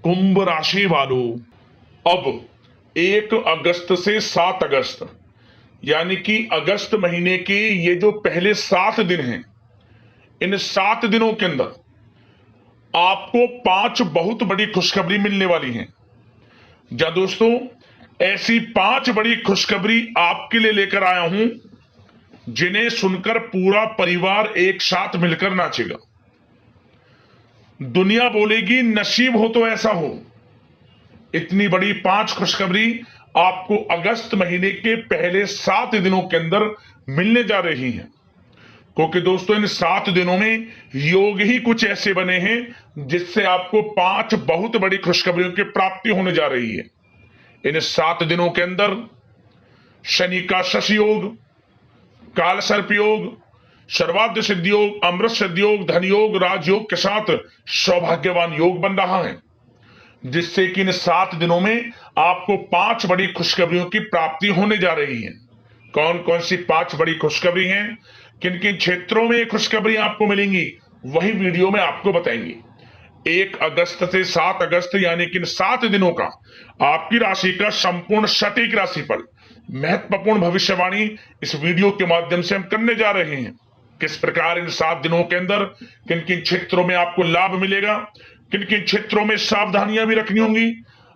कुंभ राशि वालों, अब 1 अगस्त से 7 अगस्त यानी कि अगस्त महीने के ये जो पहले 7 दिन हैं, इन 7 दिनों के अंदर आपको 5 बहुत बड़ी खुशखबरी मिलने वाली हैं। जा दोस्तों, ऐसी 5 बड़ी खुशखबरी आपके लिए लेकर आया हूं जिन्हें सुनकर पूरा परिवार एक साथ मिलकर नाचेगा। दुनिया बोलेगी नसीब हो तो ऐसा हो। इतनी बड़ी 5 खुशखबरी आपको अगस्त महीने के पहले 7 दिनों के अंदर मिलने जा रही हैं, क्योंकि दोस्तों इन 7 दिनों में योग ही कुछ ऐसे बने हैं जिससे आपको 5 बहुत बड़ी खुशखबरियों की प्राप्ति होने जा रही है। इन 7 दिनों के अंदर शनि का शश योग, काल सर्प योग, सर्वाद्य सिद्धि योग, अमृत सिद्धि योग, धन योग, राजयोग के साथ सौभाग्यवान योग बन रहा है, जिससे कि इन 7 दिनों में आपको 5 बड़ी खुशखबरियों की प्राप्ति होने जा रही है। कौन कौन सी 5 बड़ी खुशखबरी हैं, किन किन क्षेत्रों में ये खुशखबरी आपको मिलेंगी, वही वीडियो में आपको बताएंगे। 1 अगस्त से 7 अगस्त यानी कि इन 7 दिनों का आपकी राशि का संपूर्ण सटीक राशिफल, महत्वपूर्ण भविष्यवाणी इस वीडियो के माध्यम से हम करने जा रहे हैं। किस प्रकार इन 7 दिनों के अंदर किन किन क्षेत्रों में आपको लाभ मिलेगा, किन किन क्षेत्रों में सावधानियां भी रखनी होंगी,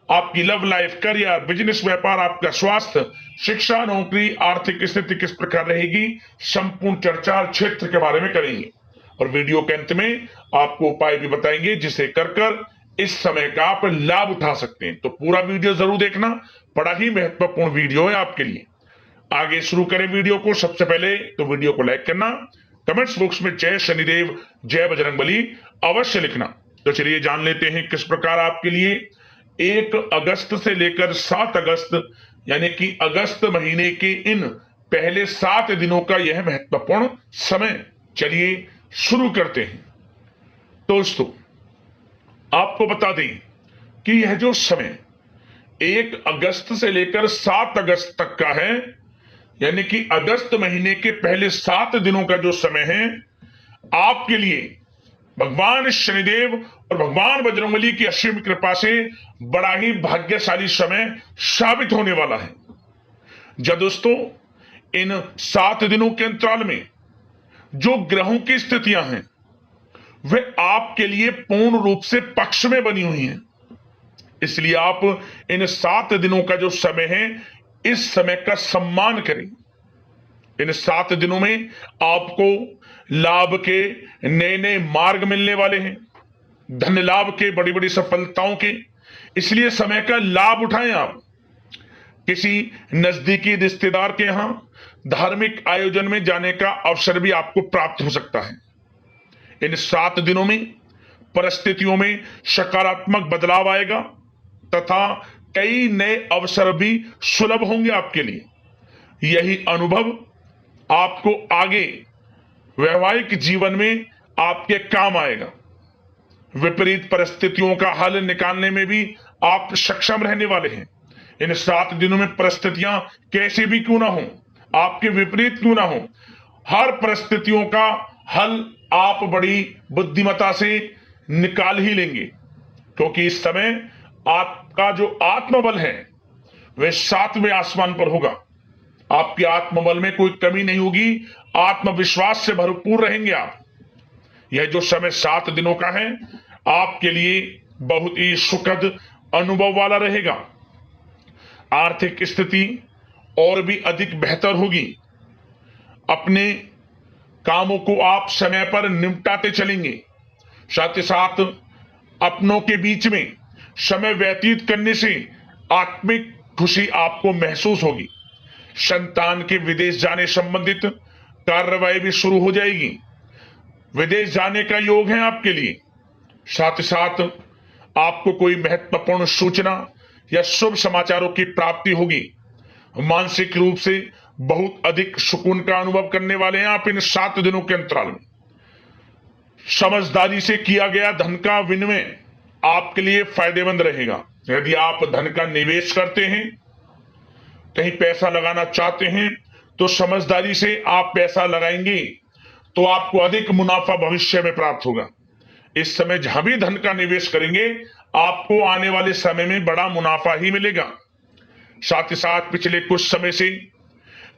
आपकी लव लाइफ, करियर, बिजनेस, व्यापार, आपका स्वास्थ्य, शिक्षा, नौकरी, आर्थिक स्थिति किस प्रकार रहेगी, संपूर्ण चर्चा क्षेत्र के बारे में करेंगे। और वीडियो के अंत में आपको उपाय भी बताएंगे जिसे कर इस समय का आप लाभ उठा सकते हैं। तो पूरा वीडियो जरूर देखना, बड़ा ही महत्वपूर्ण वीडियो है आपके लिए। आगे शुरू करें वीडियो को। सबसे पहले तो वीडियो को लाइक करना, कमेंट्स बॉक्स में जय शनिदेव, जय बजरंगबली अवश्य लिखना। तो चलिए जान लेते हैं किस प्रकार आपके लिए 1 अगस्त से लेकर 7 अगस्त यानी कि अगस्त महीने के इन पहले 7 दिनों का यह महत्वपूर्ण समय। चलिए शुरू करते हैं। दोस्तों, आपको बता दें कि यह जो समय 1 अगस्त से लेकर 7 अगस्त तक का है, यानी कि अगस्त महीने के पहले 7 दिनों का जो समय है, आपके लिए भगवान शनिदेव और भगवान बजरंगबली की असीम कृपा से बड़ा ही भाग्यशाली समय साबित होने वाला है। जब दोस्तों इन 7 दिनों के अंतराल में जो ग्रहों की स्थितियां हैं वे आपके लिए पूर्ण रूप से पक्ष में बनी हुई हैं, इसलिए आप इन 7 दिनों का जो समय है, इस समय का सम्मान करें। इन 7 दिनों में आपको लाभ के नए नए मार्ग मिलने वाले हैं, धन लाभ के, बड़ी बड़ी सफलताओं के, इसलिए समय का लाभ उठाएं। आप किसी नजदीकी रिश्तेदार के यहां धार्मिक आयोजन में जाने का अवसर भी आपको प्राप्त हो सकता है। इन 7 दिनों में परिस्थितियों में सकारात्मक बदलाव आएगा तथा कई नए अवसर भी सुलभ होंगे आपके लिए। यही अनुभव आपको आगे वैवाहिक जीवन में आपके काम आएगा। विपरीत परिस्थितियों का हल निकालने में भी आप सक्षम रहने वाले हैं। इन 7 दिनों में परिस्थितियां कैसी भी क्यों ना हो, आपके विपरीत क्यों ना हो, हर परिस्थितियों का हल आप बड़ी बुद्धिमत्ता से निकाल ही लेंगे, क्योंकि इस समय आपका जो आत्मबल है वह 7वें आसमान पर होगा। आपके आत्मबल में कोई कमी नहीं होगी, आत्मविश्वास से भरपूर रहेंगे आप। यह जो समय 7 दिनों का है आपके लिए बहुत ही सुखद अनुभव वाला रहेगा। आर्थिक स्थिति और भी अधिक बेहतर होगी। अपने कामों को आप समय पर निपटाते चलेंगे। साथ ही साथ अपनों के बीच में समय व्यतीत करने से आत्मिक खुशी आपको महसूस होगी। संतान के विदेश जाने संबंधित कार्रवाई भी शुरू हो जाएगी। विदेश जाने का योग है आपके लिए। साथ ही साथ आपको कोई महत्वपूर्ण सूचना या शुभ समाचारों की प्राप्ति होगी। मानसिक रूप से बहुत अधिक सुकून का अनुभव करने वाले हैं आप इन 7 दिनों के अंतराल में। समझदारी से किया गया धन का विनिमय आपके लिए फायदेमंद रहेगा। यदि आप धन का निवेश करते हैं, कहीं पैसा लगाना चाहते हैं, तो समझदारी से आप पैसा लगाएंगे तो आपको अधिक मुनाफा भविष्य में प्राप्त होगा। इस समय जहां भी धन का निवेश करेंगे आपको आने वाले समय में बड़ा मुनाफा ही मिलेगा। साथ ही साथ पिछले कुछ समय से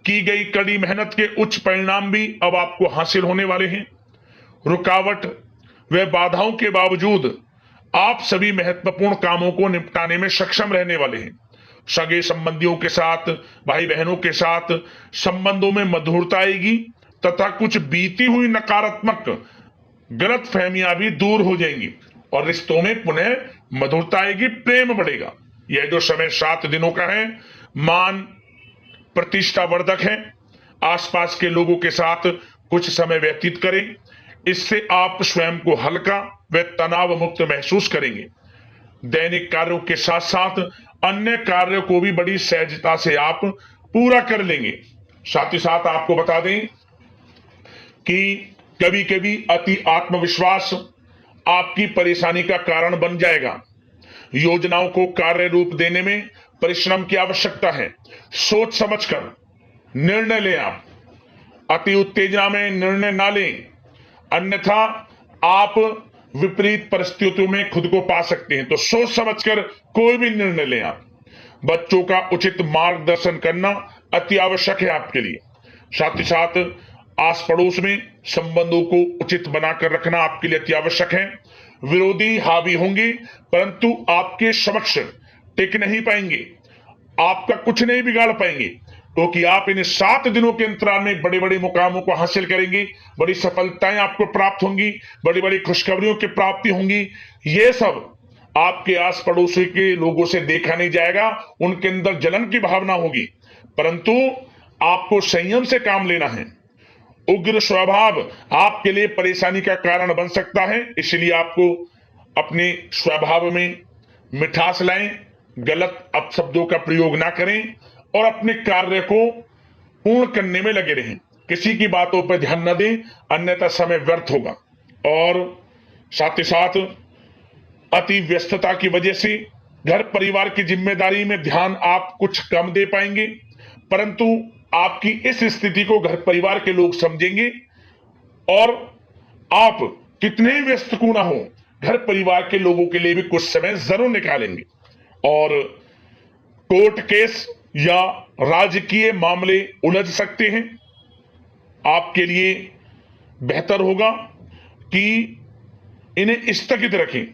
की गई कड़ी मेहनत के उच्च परिणाम भी अब आपको हासिल होने वाले हैं। रुकावट व बाधाओं के बावजूद आप सभी महत्वपूर्ण कामों को निपटाने में सक्षम रहने वाले हैं। सगे संबंधियों के साथ, भाई बहनों के साथ संबंधों में मधुरता आएगी तथा कुछ बीती हुई नकारात्मक गलत फहमियां भी दूर हो जाएंगी और रिश्तों में पुनः मधुरता आएगी, प्रेम बढ़ेगा। यह जो समय 7 दिनों का है मान प्रतिष्ठा वर्धक है। आसपास के लोगों के साथ कुछ समय व्यतीत करें, इससे आप स्वयं को हल्का व तनाव मुक्त महसूस करेंगे। दैनिक कार्यों के साथ साथ अन्य कार्यों को भी बड़ी सहजता से आप पूरा कर लेंगे। साथ ही साथ आपको बता दें कि कभी कभी अति आत्मविश्वास आपकी परेशानी का कारण बन जाएगा। योजनाओं को कार्य रूप देने में परिश्रम की आवश्यकता है। सोच समझकर निर्णय लें। आप अति उत्तेजना में निर्णय ना लें, अन्यथा आप विपरीत परिस्थितियों में खुद को पा सकते हैं। तो सोच समझकर कोई भी निर्णय लें। आप बच्चों का उचित मार्गदर्शन करना अति आवश्यक है आपके लिए। साथ ही साथ आस पड़ोस में संबंधों को उचित बनाकर रखना आपके लिए अति आवश्यक है। विरोधी हावी होंगे परंतु आपके समक्ष टिक नहीं पाएंगे, आपका कुछ नहीं बिगाड़ पाएंगे, क्योंकि आप इन 7 दिनों के अंतराल में बड़े बड़े मुकामों को हासिल करेंगे। बड़ी सफलताएं आपको प्राप्त होंगी, बड़ी बड़ी खुशखबरियों की प्राप्ति होंगी। ये सब आपके आस पड़ोसी के लोगों से देखा नहीं जाएगा, उनके अंदर जलन की भावना होगी, परंतु आपको संयम से काम लेना है। उग्र स्वभाव आपके लिए परेशानी का कारण बन सकता है, इसलिए आपको अपने स्वभाव में मिठास लाएं, गलत अपशब्दों का प्रयोग ना करें और अपने कार्य को पूर्ण करने में लगे रहें। किसी की बातों पर ध्यान न दें, अन्यथा समय व्यर्थ होगा। और साथ ही साथ अति व्यस्तता की वजह से घर परिवार की जिम्मेदारी में ध्यान आप कुछ कम दे पाएंगे, परंतु आपकी इस स्थिति को घर परिवार के लोग समझेंगे और आप कितने ही व्यस्त क्यों ना हो, घर परिवार के लोगों के लिए भी कुछ समय जरूर निकालेंगे। और कोर्ट केस या राजकीय मामले उलझ सकते हैं। आपके लिए बेहतर होगा कि इन्हें स्थगित रखें।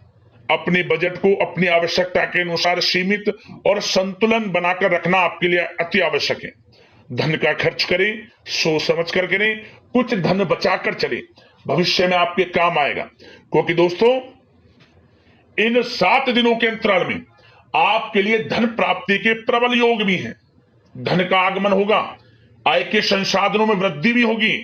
अपने बजट को अपनी आवश्यकता के अनुसार सीमित और संतुलन बनाकर रखना आपके लिए अति आवश्यक है। धन का खर्च करें, सोच समझ कर करें, कुछ धन बचाकर चलें, भविष्य में आपके काम आएगा। क्योंकि दोस्तों इन 7 दिनों के अंतराल में आपके लिए धन प्राप्ति के प्रबल योग भी हैं। धन का आगमन होगा, आय के संसाधनों में वृद्धि भी होगी,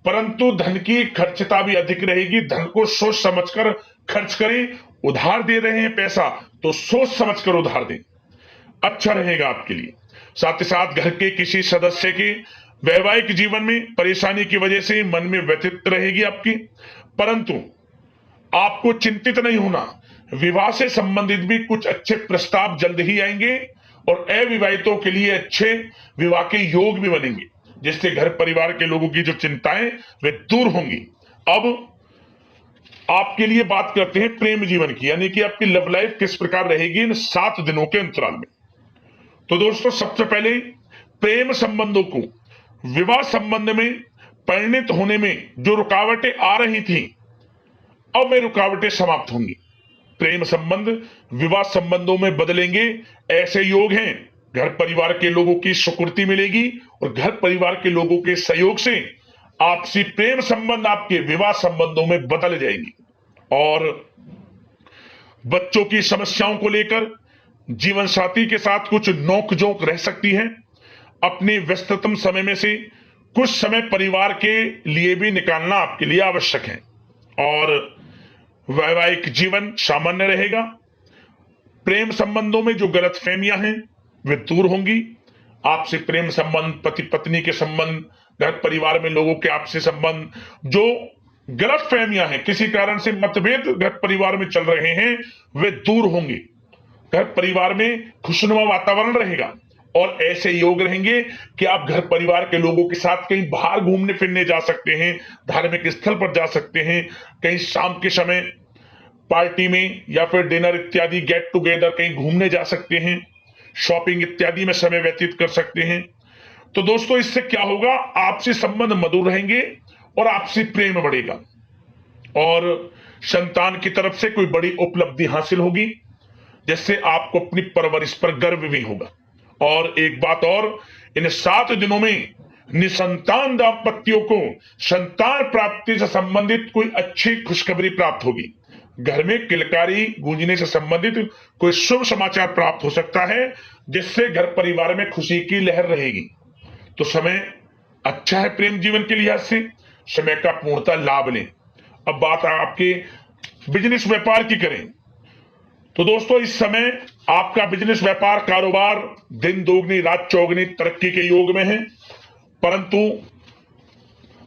परंतु धन की खर्चता भी अधिक रहेगी। धन को सोच समझकर खर्च करें। उधार दे रहे हैं पैसा तो सोच समझकर उधार दें, अच्छा रहेगा आपके लिए। साथ ही साथ घर के किसी सदस्य के वैवाहिक जीवन में परेशानी की वजह से मन में व्यथित रहेगी आपकी, परंतु आपको चिंतित नहीं होना। विवाह से संबंधित भी कुछ अच्छे प्रस्ताव जल्द ही आएंगे और अविवाहितों के लिए अच्छे विवाह के योग भी बनेंगे, जिससे घर परिवार के लोगों की जो चिंताएं वे दूर होंगी। अब आपके लिए बात करते हैं प्रेम जीवन की, यानी कि आपकी लव लाइफ किस प्रकार रहेगी इन 7 दिनों के अंतराल में। तो दोस्तों सबसे पहले प्रेम संबंधों को, विवाह संबंध में परिणित होने में जो रुकावटें आ रही थी, अब वे रुकावटें समाप्त होंगी। प्रेम संबंध विवाह संबंधों में बदलेंगे, ऐसे योग हैं। घर परिवार के लोगों की स्वीकृति मिलेगी और घर परिवार के लोगों के सहयोग से आपसी प्रेम संबंध आपके विवाह संबंधों में बदल जाएंगे। और बच्चों की समस्याओं को लेकर जीवन साथी के साथ कुछ नोकझोंक रह सकती है। अपने व्यस्ततम समय में से कुछ समय परिवार के लिए भी निकालना आपके लिए आवश्यक है। और वैवाहिक जीवन सामान्य रहेगा। प्रेम संबंधों में जो गलतफहमियां हैं वे दूर होंगी। आपसे प्रेम संबंध, पति पत्नी के संबंध, घर परिवार में लोगों के आपसे संबंध, जो गलतफहमियां हैं, किसी कारण से मतभेद घर परिवार में चल रहे हैं, वे दूर होंगे। घर परिवार में खुशनुमा वातावरण रहेगा और ऐसे योग रहेंगे कि आप घर परिवार के लोगों के साथ कहीं बाहर घूमने फिरने जा सकते हैं, धार्मिक स्थल पर जा सकते हैं, कहीं शाम के समय पार्टी में या फिर डिनर इत्यादि, गेट टुगेदर, कहीं घूमने जा सकते हैं, शॉपिंग इत्यादि में समय व्यतीत कर सकते हैं। तो दोस्तों इससे क्या होगा, आपसी संबंध मधुर रहेंगे और आपसी प्रेम बढ़ेगा और संतान की तरफ से कोई बड़ी उपलब्धि हासिल होगी, जिससे आपको अपनी परवरिश पर गर्व भी होगा। और एक बात और, इन 7 दिनों में निसंतान दाम्पत्यों को संतान प्राप्ति से संबंधित कोई अच्छी खुशखबरी प्राप्त होगी। घर में किलकारी गूंजने से संबंधित कोई शुभ समाचार प्राप्त हो सकता है, जिससे घर परिवार में खुशी की लहर रहेगी। तो समय अच्छा है प्रेम जीवन के लिहाज से, समय का पूर्णतः लाभ लें। अब बात आपके बिजनेस व्यापार की करें तो दोस्तों इस समय आपका बिजनेस व्यापार कारोबार दिन दोगुनी रात चौगुनी तरक्की के योग में है, परंतु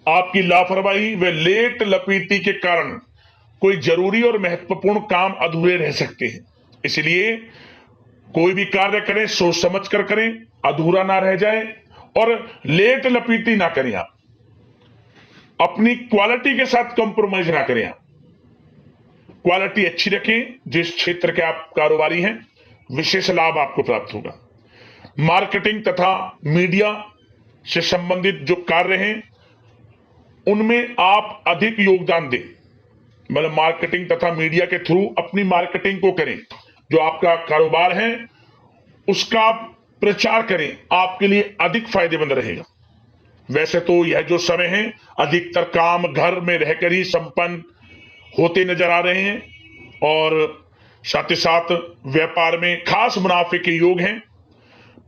आपकी लापरवाही व लेट लपीटी के कारण कोई जरूरी और महत्वपूर्ण काम अधूरे रह सकते हैं। इसलिए कोई भी कार्य करें सोच समझ कर करें, अधूरा ना रह जाए और लेट लपीटी ना करें। आप अपनी क्वालिटी के साथ कंप्रोमाइज ना करें। आप क्वालिटी अच्छी रखें। जिस क्षेत्र के आप कारोबारी हैं विशेष लाभ आपको प्राप्त होगा। मार्केटिंग तथा मीडिया से संबंधित जो कार्य हैं उनमें आप अधिक योगदान दें, मतलब मार्केटिंग तथा मीडिया के थ्रू अपनी मार्केटिंग को करें। जो आपका कारोबार है उसका प्रचार करें, आपके लिए अधिक फायदेमंद रहेगा। वैसे तो यह जो समय है अधिकतर काम घर में रहकर ही संपन्न होते नजर आ रहे हैं और साथ ही साथ व्यापार में खास मुनाफे के योग हैं।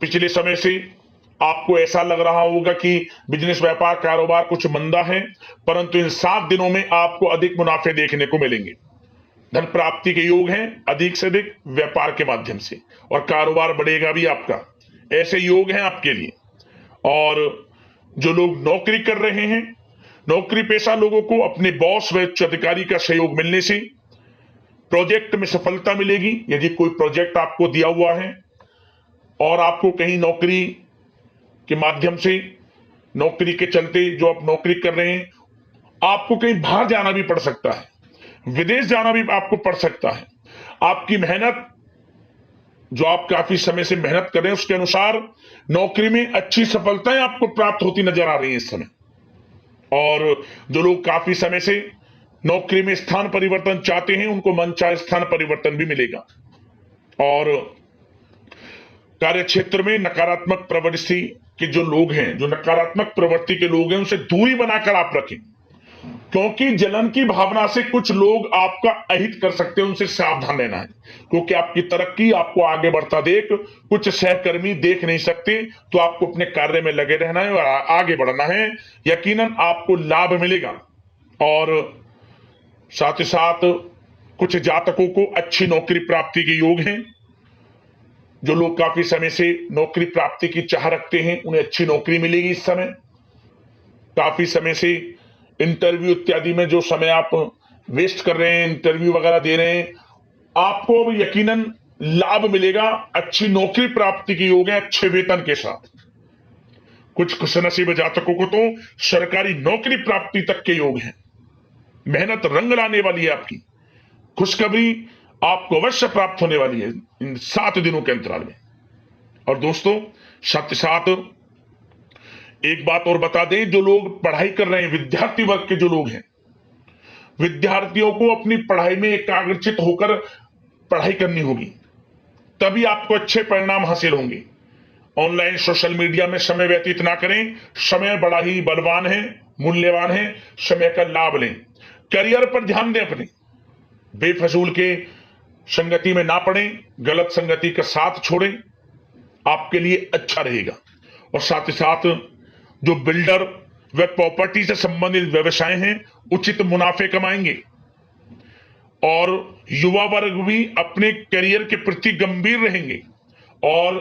पिछले समय से आपको ऐसा लग रहा होगा कि बिजनेस व्यापार कारोबार कुछ मंदा है, परंतु इन 7 दिनों में आपको अधिक मुनाफे देखने को मिलेंगे। धन प्राप्ति के योग हैं अधिक से अधिक व्यापार के माध्यम से, और कारोबार बढ़ेगा भी आपका। ऐसे योग हैं आपके लिए। और जो लोग नौकरी कर रहे हैं, नौकरी पेशा लोगों को अपने बॉस व उच्च अधिकारी का सहयोग मिलने से प्रोजेक्ट में सफलता मिलेगी। यदि कोई प्रोजेक्ट आपको दिया हुआ है और आपको कहीं नौकरी के माध्यम से, नौकरी के चलते जो आप नौकरी कर रहे हैं, आपको कहीं बाहर जाना भी पड़ सकता है, विदेश जाना भी आपको पड़ सकता है। आपकी मेहनत जो आप काफी समय से मेहनत कर रहे हैं उसके अनुसार नौकरी में अच्छी सफलताएं आपको प्राप्त होती नजर आ रही हैं इस समय। और जो लोग काफी समय से नौकरी में स्थान परिवर्तन चाहते हैं उनको मनचाहे स्थान परिवर्तन भी मिलेगा। और कार्य क्षेत्र में नकारात्मक प्रवृत्ति के जो लोग हैं, जो नकारात्मक प्रवृत्ति के लोग हैं, उनसे दूरी बनाकर आप रखें, क्योंकि जलन की भावना से कुछ लोग आपका अहित कर सकते हैं। उनसे सावधान रहना है, क्योंकि आपकी तरक्की, आपको आगे बढ़ता देख कुछ सहकर्मी देख नहीं सकते। तो आपको अपने कार्य में लगे रहना है और आगे बढ़ना है। यकीनन आपको लाभ मिलेगा। और साथ ही साथ कुछ जातकों को अच्छी नौकरी प्राप्ति के योग हैं। जो लोग काफी समय से नौकरी प्राप्ति की चाह रखते हैं उन्हें अच्छी नौकरी मिलेगी इस समय। काफी समय से इंटरव्यू इत्यादि में जो समय आप वेस्ट कर रहे हैं, इंटरव्यू वगैरह दे रहे हैं, आपको अब यकीनन लाभ मिलेगा। अच्छी नौकरी प्राप्ति के योग है अच्छे वेतन के साथ। कुछ खुशनसीब जातकों को तो सरकारी नौकरी प्राप्ति तक के योग हैं। मेहनत रंग लाने वाली है। आपकी खुशखबरी आपको अवश्य प्राप्त होने वाली है इन 7 दिनों के अंतराल में। और दोस्तों साथ ही साथ एक बात और बता दें, जो लोग पढ़ाई कर रहे हैं, विद्यार्थी वर्ग के जो लोग हैं, विद्यार्थियों को अपनी पढ़ाई में एकाग्रचित होकर पढ़ाई करनी होगी, तभी आपको अच्छे परिणाम हासिल होंगे। ऑनलाइन सोशल मीडिया में समय व्यतीत ना करें। समय बड़ा ही बलवान है, मूल्यवान है। समय का लाभ लें। करियर पर ध्यान दें। अपने बेफजूल के संगति में ना पड़ें, गलत संगति का साथ छोड़ें, आपके लिए अच्छा रहेगा। और साथ ही साथ जो बिल्डर व प्रॉपर्टी से संबंधित व्यवसाय हैं उचित मुनाफे कमाएंगे। और युवा वर्ग भी अपने करियर के प्रति गंभीर रहेंगे। और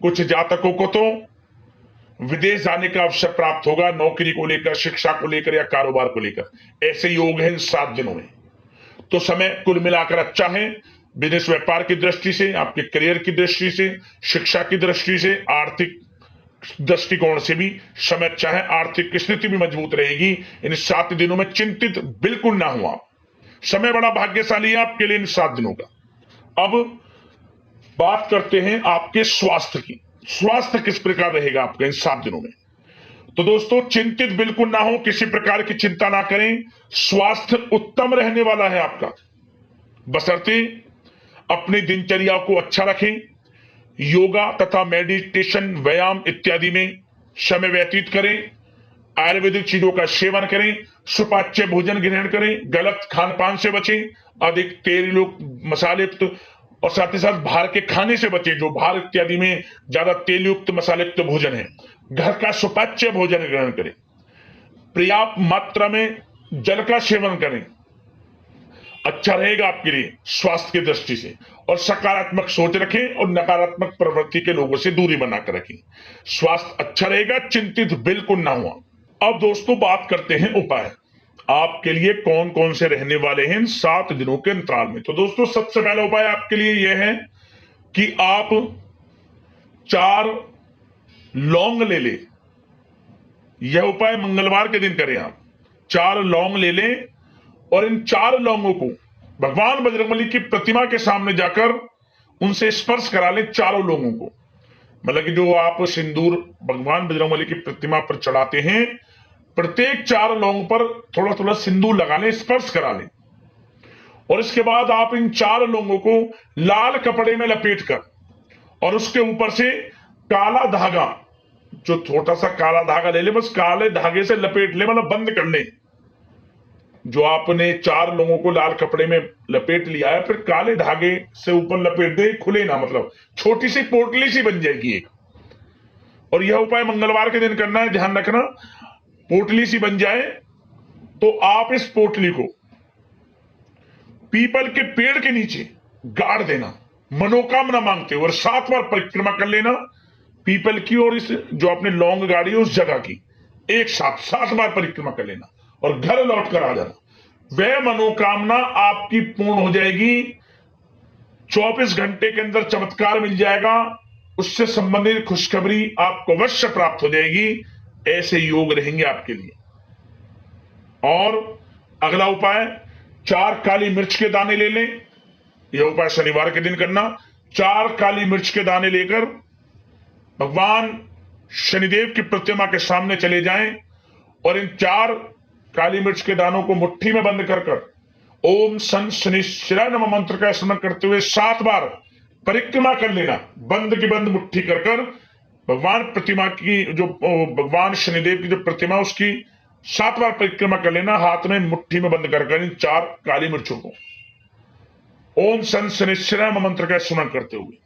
कुछ जातकों को तो विदेश जाने का अवसर प्राप्त होगा, नौकरी को लेकर, शिक्षा को लेकर या कारोबार को लेकर। ऐसे योग हैं इन 7 दिनों में। तो समय कुल मिलाकर अच्छा है। बिजनेस व्यापार की दृष्टि से, आपके करियर की दृष्टि से, शिक्षा की दृष्टि से, आर्थिक दृष्टिकोण से भी समय अच्छा है। आर्थिक स्थिति भी मजबूत रहेगी। इन 7 दिनों में चिंतित बिल्कुल ना हो आप। समय बड़ा भाग्यशाली है आपके लिए इन 7 दिनों का। अब बात करते हैं आपके स्वास्थ्य की। स्वास्थ्य किस प्रकार रहेगा आपका इन 7 दिनों में? तो दोस्तों चिंतित बिल्कुल ना हो, किसी प्रकार की चिंता ना करें, स्वास्थ्य उत्तम रहने वाला है आपका, बशर्ते अपनी दिनचर्या को अच्छा रखें, योगा तथा मेडिटेशन, व्यायाम इत्यादि में समय व्यतीत करें, आयुर्वेदिक चीजों का सेवन करें, सुपाच्य भोजन ग्रहण करें, गलत खान पान से बचें, अधिक तेल युक्त, मसाले युक्त और साथ ही साथ बाहर के खाने से बचें, जो बाहर इत्यादि में ज्यादा तेल युक्त मसाले युक्त भोजन है। घर का सुपाच्य भोजन ग्रहण करें, पर्याप्त मात्रा में जल का सेवन करें, अच्छा रहेगा आपके लिए स्वास्थ्य की दृष्टि से। और सकारात्मक सोच रखें और नकारात्मक प्रवृत्ति के लोगों से दूरी बनाकर रखें, स्वास्थ्य अच्छा रहेगा, चिंतित बिल्कुल ना हुआ। अब दोस्तों बात करते हैं उपाय, आपके लिए कौन कौन से रहने वाले हैं इन 7 दिनों के अंतराल में। तो दोस्तों सबसे पहला उपाय आपके लिए यह है कि आप 4 लौंग ले लें। यह उपाय मंगलवार के दिन करें। आप 4 लौंग ले लें और इन 4 लौंगों को भगवान बजरंगबली की प्रतिमा के सामने जाकर उनसे स्पर्श करा लें। चारों लोगों को, मतलब कि जो आप सिंदूर भगवान बजरंगबली की प्रतिमा पर चढ़ाते हैं, प्रत्येक 4 लौंग पर थोड़ा थोड़ा सिंदूर लगा लें, स्पर्श करा लें। और इसके बाद आप इन 4 लौंगों को लाल कपड़े में लपेट कर और उसके ऊपर से काला धागा, जो छोटा सा काला धागा ले ले, बस काले धागे से लपेट ले, मतलब बंद कर ले। जो आपने 4 लोगों को लाल कपड़े में लपेट लिया है, फिर काले धागे से ऊपर लपेट दे, खुले ना, मतलब छोटी सी पोटली सी बन जाएगी एक। और यह उपाय मंगलवार के दिन करना है, ध्यान रखना। पोटली सी बन जाए तो आप इस पोटली को पीपल के पेड़ के नीचे गाड़ देना, मनोकामना मांगते हुए, और 7 बार परिक्रमा कर लेना पीपल की और इस जो आपने लौंग गाड़ी है उस जगह की, एक साथ 7 बार परिक्रमा कर लेना और घर लौट कर आ जाना। वह मनोकामना आपकी पूर्ण हो जाएगी, 24 घंटे के अंदर चमत्कार मिल जाएगा, उससे संबंधित खुशखबरी आपको अवश्य प्राप्त हो जाएगी। ऐसे योग रहेंगे आपके लिए। और अगला उपाय, 4 काली मिर्च के दाने ले लें। यह उपाय शनिवार के दिन करना। 4 काली मिर्च के दाने लेकर भगवान शनिदेव की प्रतिमा के सामने चले जाएं और इन 4 काली मिर्च के दानों को मुट्ठी में बंद कर ओम सन शनिश्चराय नमः मंत्र का स्मरण करते हुए 7 बार परिक्रमा कर लेना, बंद की बंद मुट्ठी कर भगवान प्रतिमा की, जो भगवान शनिदेव की जो प्रतिमा उसकी 7 बार परिक्रमा कर लेना, हाथ में मुट्ठी में बंद कर इन 4 काली मिर्चों को ओम सन शनिश्चराय नमः मंत्र का स्मरण करते हुए।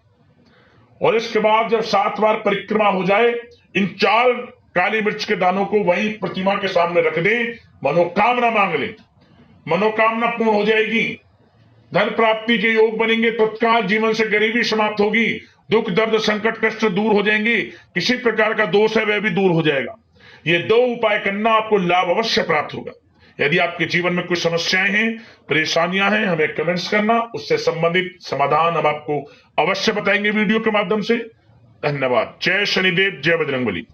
और इसके बाद जब 7 बार परिक्रमा हो जाए, इन 4 काली मिर्च के दानों को वहीं प्रतिमा के सामने रख दें, मनोकामना मांग लें, मनोकामना पूर्ण हो जाएगी, धन प्राप्ति के योग बनेंगे, तत्काल जीवन से गरीबी समाप्त होगी, दुख दर्द संकट कष्ट दूर हो जाएंगे, किसी प्रकार का दोष है वह भी दूर हो जाएगा। ये 2 उपाय करना, आपको लाभ अवश्य प्राप्त होगा। यदि आपके जीवन में कुछ समस्याएं हैं, परेशानियां हैं, हमें कमेंट्स करना, उससे संबंधित समाधान हम आपको अवश्य बताएंगे वीडियो के माध्यम से। धन्यवाद। जय शनिदेव, जय बजरंगबली।